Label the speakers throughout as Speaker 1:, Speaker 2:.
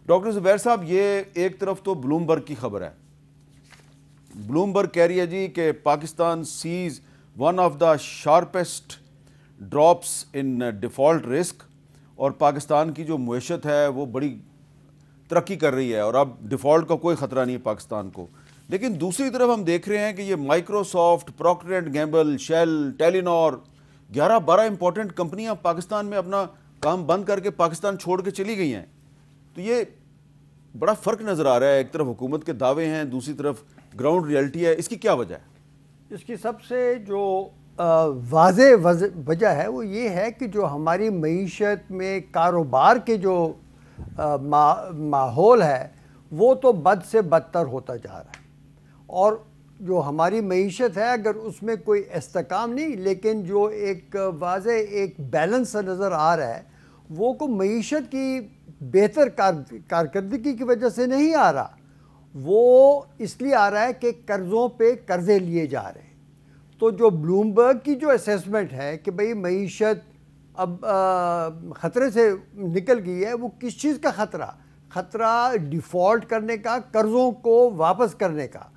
Speaker 1: Doctor زبیر صاحب، یہ ایک طرف تو بلومبرگ کی خبر ہے. بلومبرگ کہہ رہی ہے جی کہ Pakistan sees one of the sharpest drops in default risk, اور پاکستان کی جو معیشت ہے وہ بڑی ترقی کر رہی ہے اور اب ڈیفالٹ کا کوئی خطرہ نہیں ہے پاکستان کو. لیکن دوسری طرف ہم دیکھ رہے ہیں کہ یہ Microsoft, Procter and Gamble, Shell, Telenor, 11-12 important کمپنیاں پاکستان میں اپنا کام بند کر کے پاکستان چھوڑ کے چلی گئی ہیں. تو یہ بڑا فرق نظر آ رہا ہے. ایک طرف حکومت کے دعوے ہیں، دوسری طرف گراؤنڈ ریئلٹی ہے. اس کی کیا وجہ ہے؟
Speaker 2: اس کی سب سے جو واضح وجہ ہے وہ یہ ہے کہ جو ہماری معیشت میں کاروبار کے جو ماحول ہے وہ تو بد سے بدتر ہوتا جا رہا ہے. اور جو ہماری معیشت ہے اگر اس میں کوئی استحکام نہیں، لیکن جو ایک واضح ایک بیلنس نظر آ رہا ہے وہ کو معیشت کی بہتر کارکردگی کی وجہ سے نہیں آ رہا، وہ اس لیے آ رہا ہے کہ قرضوں پہ قرضے لیے جا رہے ہیں. تو جو بلومبرگ کی جو اسیسمنٹ ہے کہ بھئی معیشت اب خطرے سے نکل گئی ہے، وہ کس چیز کا خطرہ ڈیفالٹ کرنے کا، قرضوں کو واپس کرنے کا.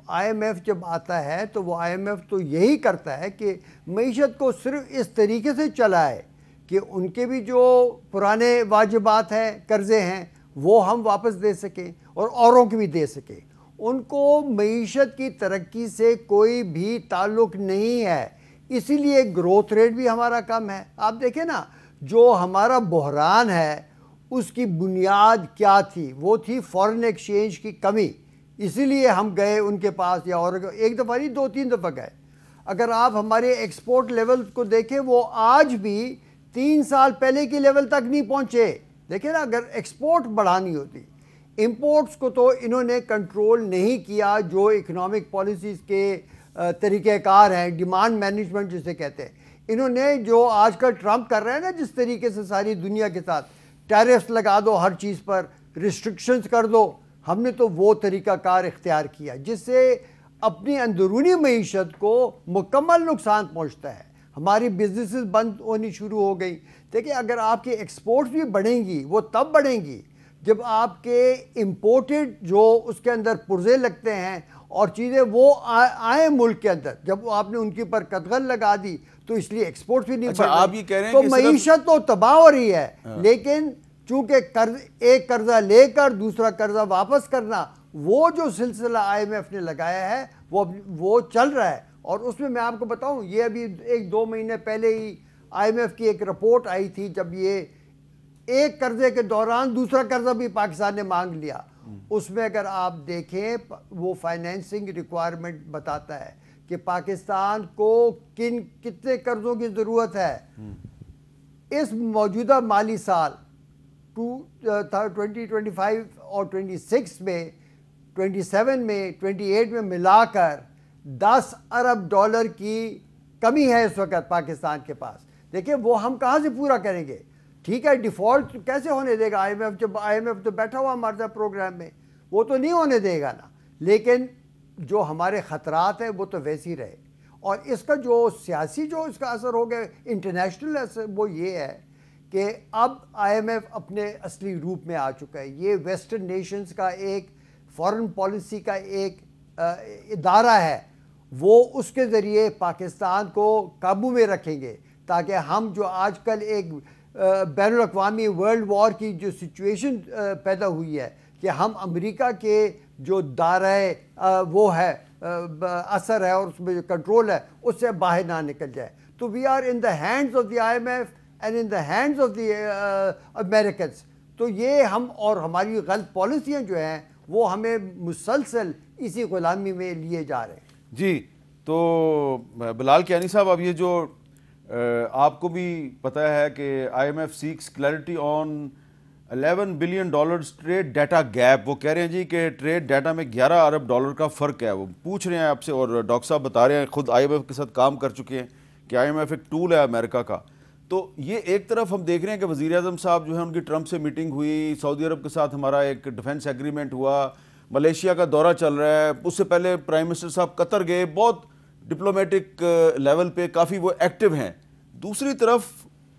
Speaker 2: آئی ایم ایف جب آتا ہے تو وہ آئی ایم ایف تو یہی کرتا ہے کہ معیشت کو صرف اس طریقے سے چلائے کہ ان کے بھی جو پرانے واجبات ہیں، قرضے ہیں، وہ ہم واپس دے سکیں اور اوروں کی بھی دے سکیں. ان کو معیشت کی ترقی سے کوئی بھی تعلق نہیں ہے، اسی لیے گروتھ ریٹ بھی ہمارا کم ہے. آپ دیکھیں نا، جو ہمارا بحران ہے اس کی بنیاد کیا تھی؟ وہ تھی فارن ایکسچینج کی کمی. اسی لیے ہم گئے ان کے پاس، یا اور ایک دفعہ نہیں 2-3 دفعہ گئے. اگر آپ ہمارے ایکسپورٹ لیول کو دیکھیں وہ آج بھی 3 سال پہلے کی لیول تک نہیں پہنچے. دیکھیں نا، اگر ایکسپورٹ بڑھانی ہوتی، امپورٹس کو تو انہوں نے کنٹرول نہیں کیا. جو اکنامک پالیسیز کے طریقہ کار ہیں، ڈیمانڈ مینجمنٹ جسے کہتے ہیں، انہوں نے جو آج کل ٹرمپ کر رہے ہیں نا، جس طریقے سے ساری دنیا کے ساتھ ٹیرفز لگا دو، ہر چیز پر ریسٹرکشنز کر دو، ہم نے تو وہ طریقہ کار اختیار کیا جس سے اپنی اندرونی معیشت کو مکمل نقصان پہنچتا ہے. ہماری بزنسز بند ہونی شروع ہو گئی. دیکھیں، اگر آپ کی ایکسپورٹس بھی بڑھیں گی وہ تب بڑھیں گی جب آپ کے امپورٹڈ جو اس کے اندر پرزے لگتے ہیں اور چیزیں وہ آئیں ملک کے اندر. جب آپ نے ان کے اوپر قدغن لگا دی تو اس لیے ایکسپورٹ بھی نہیں بڑھ رہی.
Speaker 1: آپ یہ کہہ رہے ہیں
Speaker 2: تو
Speaker 1: کہ
Speaker 2: معیشت تو تباہ ہو رہی ہے، لیکن چونکہ ایک قرضہ لے کر دوسرا قرضہ واپس کرنا، وہ جو سلسلہ آئی ایم ایف نے لگایا ہے وہ چل رہا ہے. اور اس میں آپ کو بتاؤں، یہ ابھی 1-2 مہینے پہلے ہی آئی ایم ایف کی ایک رپورٹ آئی تھی، جب یہ ایک قرضے کے دوران دوسرا قرضہ بھی پاکستان نے مانگ لیا. اس میں اگر آپ دیکھیں وہ فائنینسنگ ریکوائرمنٹ بتاتا ہے کہ پاکستان کو کتنے قرضوں کی ضرورت ہے اس موجودہ مالی سال 2025 اور 26 میں، 27 میں، 28 میں ملا کر $10 ارب کی کمی ہے اس وقت پاکستان کے پاس. دیکھیں وہ ہم کہاں سے پورا کریں گے؟ ٹھیک ہے، ڈیفالٹ کیسے ہونے دے گا آئی ایم ایف؟ جب آئی ایم ایف تو بیٹھا ہوا ہمارے پروگرام میں، وہ تو نہیں ہونے دے گا نا. لیکن جو ہمارے خطرات ہیں وہ تو ویسے ہی رہے. اور اس کا جو سیاسی جو اس کا اثر ہو گیا انٹرنیشنل اثر، وہ یہ ہے کہ اب آئی ایم ایف اپنے اصلی روپ میں آ چکا ہے. یہ ویسٹرن نیشنز کا ایک فارن پالیسی کا ایک ادارہ ہے. وہ اس کے ذریعے پاکستان کو قابو میں رکھیں گے تاکہ ہم جو آج کل ایک بین الاقوامی ورلڈ وار کی جو سچویشن پیدا ہوئی ہے کہ ہم امریکہ کے جو دائرۂ وہ ہے اثر ہے اور اس میں جو کنٹرول ہے اس سے باہر نہ نکل جائے. تو we are in the hands of the I M F and in the hands of the Americans. تو یہ ہم اور ہماری غلط پالیسیاں جو ہیں وہ ہمیں مسلسل اسی غلامی میں لیے جا رہے ہیں.
Speaker 1: جی، تو بلال کیانی صاحب، اب یہ جو آپ کو بھی پتہ ہے کہ I M F seeks clarity on $11 billion trade data gap. وہ کہہ رہے ہیں جی کہ ٹریڈ ڈیٹا میں $11 ارب کا فرق ہے. وہ پوچھ رہے ہیں آپ سے، اور ڈاکٹر صاحب بتا رہے ہیں خود آئی ایم ایف کے ساتھ کام کر چکے ہیں کہ آئی ایم ایف ایک ٹول ہے امریکہ کا. تو یہ ایک طرف ہم دیکھ رہے ہیں کہ وزیر اعظم صاحب جو ہے ان کی ٹرمپ سے میٹنگ ہوئی، سعودی عرب کے ساتھ ہمارا ایک ڈیفنس ایگریمنٹ ہوا، ملیشیا کا دورہ چل رہا ہے. اس سے پہلے پرائم منسٹر صاحب قطر گئے، بہت ڈپلومیٹک لیول پہ کافی وہ ایکٹیو ہیں. دوسری طرف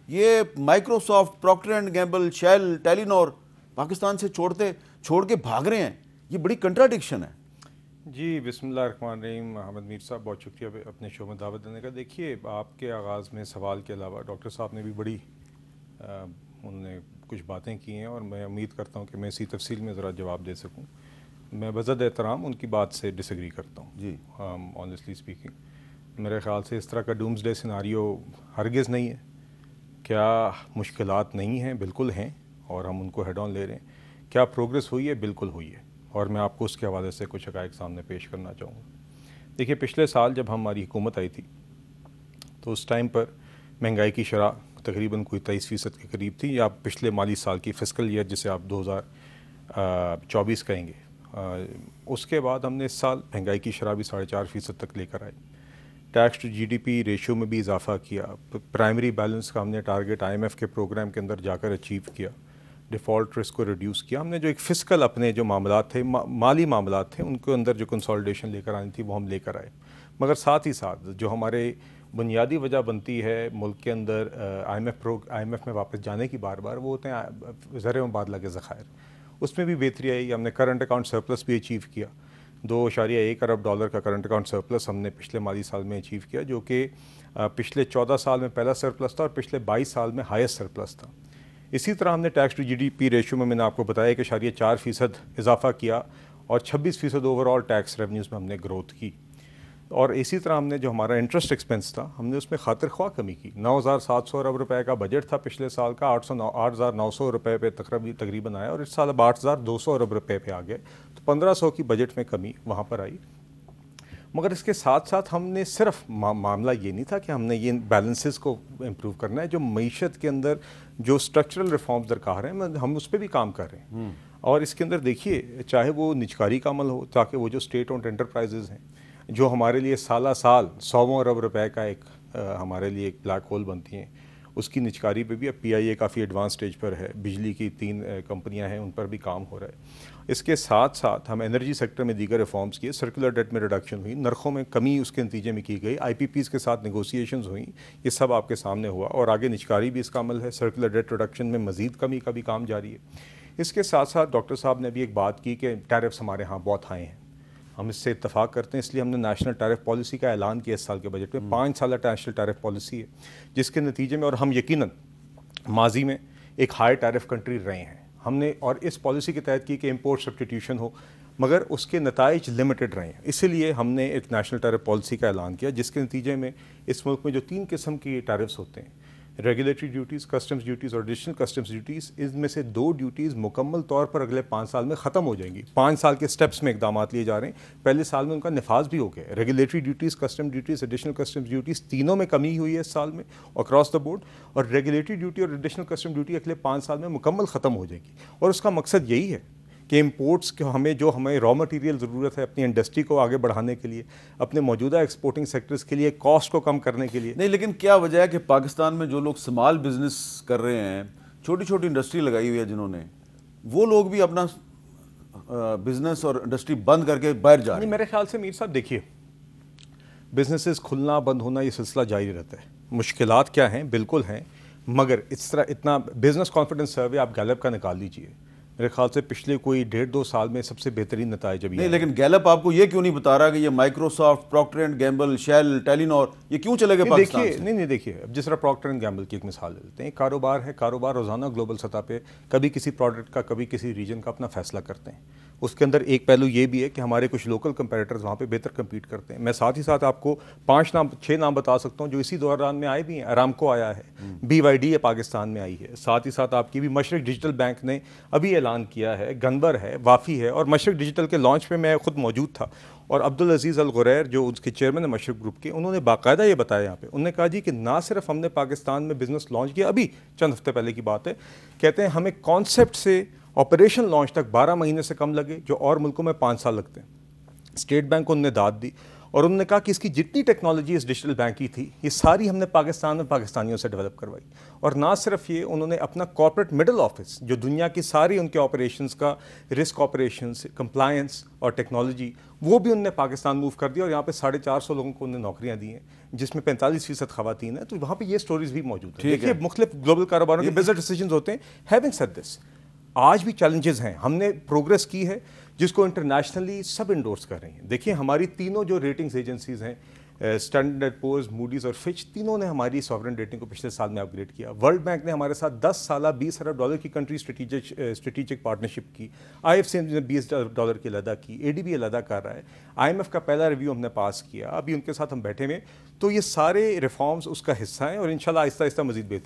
Speaker 1: یہ Microsoft, Procter and Gamble, Shell, Telenor, Pakistan سے چھوڑ کے بھاگ رہے ہیں. یہ بڑی کنٹراڈکشن ہے.
Speaker 3: جی بسم اللہ الرحمن الرحیم. احمد میر صاحب بہت شکریہ اپنے شو میں دعوت دینے کا. دیکھیے آپ کے آغاز میں سوال کے علاوہ ڈاکٹر صاحب نے بھی بڑی انہوں نے کچھ باتیں کی ہیں اور میں امید کرتا ہوں کہ میں اسی تفصیل میں ذرا جواب دے سکوں. میں بذد احترام ان کی بات سے ڈس ایگری کرتا ہوں.
Speaker 1: جی
Speaker 3: آنیسٹلی اسپیکنگ میرے خیال سے اس طرح کا ڈومز ڈے سیناریو ہرگز نہیں ہے. کیا مشکلات نہیں ہیں؟ بالکل ہیں اور ہم ان کو ہیڈ آن لے رہے ہیں. کیا پروگرس ہوئی ہے؟ بالکل ہوئی ہے اور میں آپ کو اس کے حوالے سے کچھ حقائق سامنے پیش کرنا چاہوں گا. دیکھیے پچھلے سال جب ہماری حکومت آئی تھی تو اس ٹائم پر مہنگائی کی شرح تقریباً کوئی 23% کے قریب تھی, یا پچھلے مالی سال کی فسکل ایئر جسے آپ 2024 کہیں گے. اس کے بعد ہم نے اس سال مہنگائی کی شرح بھی 4.5% تک لے کر آئے. Tax to G D P ratio میں بھی اضافہ کیا. پرائمری بیلنس کا ہم نے ٹارگیٹ آئی ایم ایف کے پروگرام کے اندر جا کر اچیو کیا. ڈیفالٹ رسک کو ریڈیوس کیا. ہم نے جو ایک فسکل اپنے جو معاملات تھے, مالی معاملات تھے, ان کے اندر جو کنسالیڈیشن لے کر آنی تھی وہ ہم لے کر آئے. مگر ساتھ ہی ساتھ جو ہمارے بنیادی وجہ بنتی ہے ملک کے اندر آئی ایم ایف میں واپس جانے کی بار بار, وہ ہوتے ہیں زر مبادلہ کے ذخائر. اس میں بھی بہتری آئی. ہم نے کرنٹ اکاؤنٹ سرپلس بھی اچیو کیا. $2.1 ارب کا کرنٹ اکاؤنٹ سرپلس ہم نے پچھلے مالی سال میں اچیو کیا, جو کہ پچھلے 14 سال میں پہلا سرپلس تھا اور پچھلے 22 سال میں ہائیسٹ سرپلس تھا. اسی طرح ہم نے tax to G D P ratio میں نے آپ کو بتایا کہ 4.4% اضافہ کیا اور 26% اوور آل ٹیکس ریونیوز میں ہم نے گروتھ کی. اور اسی طرح ہم نے جو ہمارا انٹرسٹ ایکسپنس تھا ہم نے اس میں خاطر خواہ کمی کی. 9,700 ارب روپے کا بجٹ تھا پچھلے سال کا, 8,900 روپے پہ تقریباً آیا اور اس سال اب 8,200 ارب روپے پہ آ گئے. تو 1,500 کی بجٹ میں کمی وہاں پر آئی. مگر اس کے ساتھ ساتھ ہم نے صرف معاملہ یہ نہیں تھا کہ ہم نے یہ بیلنسز کو امپروو کرنا ہے. جو معیشت کے اندر جو اسٹرکچرل ریفارمز درکار ہیں ہم اس پہ بھی کام کر رہے ہیں. اور اس کے اندر دیکھیے چاہے وہ نجکاری کا عمل ہو, تاکہ وہ جو اسٹیٹ اونڈ انٹرپرائزز ہیں جو ہمارے لیے سالہ سال 100 ارب روپے کا ایک ہمارے لیے ایک بلیک ہول بنتی ہیں, اس کی نجکاری پہ بھی اب پی آئی اے کافی ایڈوانس سٹیج پر ہے. بجلی کی 3 کمپنیاں ہیں, ان پر بھی کام ہو رہا ہے. اس کے ساتھ ساتھ ہم انرجی سیکٹر میں دیگر ریفارمز کیے. سرکولر ڈیٹ میں ریڈکشن ہوئی, نرخوں میں کمی اس کے نتیجے میں کی گئی. آئی پی پیز کے ساتھ نیگوسیشنز ہوئیں, یہ سب آپ کے سامنے ہوا. اور آگے نجکاری بھی اس کا عمل ہے. سرکولر ڈیٹ ریڈکشن میں مزید کمی کا بھی کام جاری ہے. اس کے ساتھ ساتھ ڈاکٹر صاحب نے بھی ایک بات کی کہ ٹیرفس ہمارے ہاں بہت ہائی ہیں. ہم اس سے اتفاق کرتے ہیں, اس لیے ہم نے نیشنل ٹیرف پالیسی کا اعلان کیا اس سال کے بجٹ میں. 5 سالہ نیشنل ٹیرف پالیسی ہے جس کے نتیجے میں, اور ہم یقیناً ماضی میں ایک ہائی ٹیرف کنٹری رہے ہیں ہم نے, اور اس پالیسی کے تحت کی کہ امپورٹ سبسٹیٹیوشن ہو, مگر اس کے نتائج لمیٹڈ رہے ہیں. اسی لیے ہم نے ایک نیشنل ٹیرف پالیسی کا اعلان کیا جس کے نتیجے میں اس ملک میں جو 3 قسم کی ٹیرفس ہوتے ہیں, ریگولیٹری ڈیوٹیز, کسٹمز ڈیوٹیز اور ایڈیشنل کسٹمز ڈیوٹیز, ان میں سے 2 ڈیوٹیز مکمل طور پر اگلے 5 سال میں ختم ہو جائیں گی. 5 سال کے سٹیپس میں اقدامات لیے جا رہے ہیں. پہلے سال میں ان کا نفاذ بھی ہو گیا. Regulatory duties, custom duties, additional customs duties, تینوں میں کمی ہوئی ہے اس سال میں اکراس دا بورڈ. اور ریگولیٹری ڈیوٹی اور ایڈیشنل کسٹم ڈیوٹی اگلے 5 سال میں مکمل ختم ہو جائے گی. اور اس کا مقصد یہی ہے کہ امپورٹس کے ہمیں را مٹیریل ضرورت ہے اپنی انڈسٹری کو آگے بڑھانے کے لیے, اپنے موجودہ ایکسپورٹنگ سیکٹرز کے لیے کاسٹ کو کم کرنے کے لیے.
Speaker 1: نہیں, لیکن کیا وجہ ہے کہ پاکستان میں جو لوگ اسمال بزنس کر رہے ہیں, چھوٹی چھوٹی انڈسٹری لگائی ہوئی ہے جنہوں نے, وہ لوگ بھی اپنا بزنس اور انڈسٹری بند کر کے باہر جا رہے ہیں؟
Speaker 3: میرے خیال سے میر صاحب دیکھیے, بزنسز کھلنا بند ہونا یہ سلسلہ جاری رہتا ہے. مشکلات کیا ہیں؟ بالکل ہیں, مگر اس طرح اتنا بزنس کانفیڈنس سروے آپ گیلپ کا نکال لیجئے, میرے خیال سے پچھلے کوئی 1.5-2 سال میں سب سے بہترین نتائج ابھی.
Speaker 1: نہیں, لیکن گیلپ آپ کو یہ کیوں نہیں بتا رہا کہ یہ Microsoft, Procter and Gamble, shell, Telenor, یہ کیوں چلے گئے پاکستان سے؟
Speaker 3: نہیں دیکھیے, اب جس طرح پروکٹر اینڈ گیمبل کی ایک مثال لے لیتے ہیں. کاروبار ہے, کاروبار روزانہ گلوبل سطح پہ کبھی کسی پروڈکٹ کا, کبھی کسی ریجن کا اپنا فیصلہ کرتے ہیں. اس کے اندر ایک پہلو یہ بھی ہے کہ ہمارے کچھ لوکل کمپیٹیٹرز وہاں پہ بہتر کمپیٹ کرتے ہیں. میں ساتھ ہی ساتھ آپ کو 6 نام بتا سکتا ہوں جو اسی دوران میں آئے بھی ہیں. ارامکو آیا ہے, BYD پاکستان میں آئی ہے. ساتھ ہی ساتھ آپ کی بھی مشرق ڈیجیٹل بینک نے ابھی اعلان کیا ہے, گنبر ہے, وافی ہے. اور مشرق ڈیجیٹل کے لانچ پہ میں خود موجود تھا, اور عبدالعزیز الغریر جو اس کے چیئرمین ہے مشرق گروپ کے, انہوں نے باقاعدہ یہ بتایا یہاں پہ. انہوں نے کہا جی کہ نہ صرف ہم نے پاکستان میں بزنس لانچ کیا, ابھی چند ہفتے پہلے کی بات ہے, کہتے ہیں ہمیں کانسیپٹ سے آپریشن لانچ تک 12 مہینے سے کم لگے, جو اور ملکوں میں 5 سال لگتے ہیں. اسٹیٹ بینک کو انہوں نے داد دی اور انہوں نے کہا کہ اس کی جتنی ٹیکنالوجی اس ڈیجیٹل بینک کی تھی یہ ساری ہم نے پاکستان میں پاکستانیوں سے ڈیولپ کروائی. اور نہ صرف یہ, انہوں نے اپنا کارپوریٹ مڈل آفس جو دنیا کی ساری ان کے آپریشنز کا رسک آپریشنز, کمپلائنس اور ٹیکنالوجی, وہ بھی انہوں نے پاکستان موو کر دیا. اور یہاں پہ 450 لوگوں کو انہوں نے نوکریاں دی ہیں جس میں 45% خواتین ہیں. تو وہاں پہ یہ سٹوریز بھی موجود ہیں. دیکھیے مختلف گلوبل کاروباروں کے بزنس ڈیسیجنز ہوتے ہیں. ہیونگ سیڈ دس, آج بھی چیلنجز ہیں. ہم نے پروگرس کی ہے جس کو انٹرنیشنلی سب انڈورس کر رہے ہیں. دیکھیں ہماری تینوں جو ریٹنگز ایجنسیز ہیں, اسٹینڈرڈ اینڈ پورز, موڈیز اور فچ, تینوں نے ہماری سوورن ریٹنگ کو پچھلے سال میں اپ گریڈ کیا. ورلڈ بینک نے ہمارے ساتھ 10 سالہ $20 ارب کی کنٹری اسٹریٹجک پارٹنرشپ کی. IFC نے $20 ارب کی علیحدہ کی. ADB علیحدہ کر رہا ہے. IMF کا پہلا ریویو ہم نے پاس کیا, ابھی ان کے ساتھ ہم بیٹھے ہوئے. تو یہ سارے ریفارمز اس کا حصہ ہیں اور انشاءاللہ آہستہ آہستہ مزید بہتری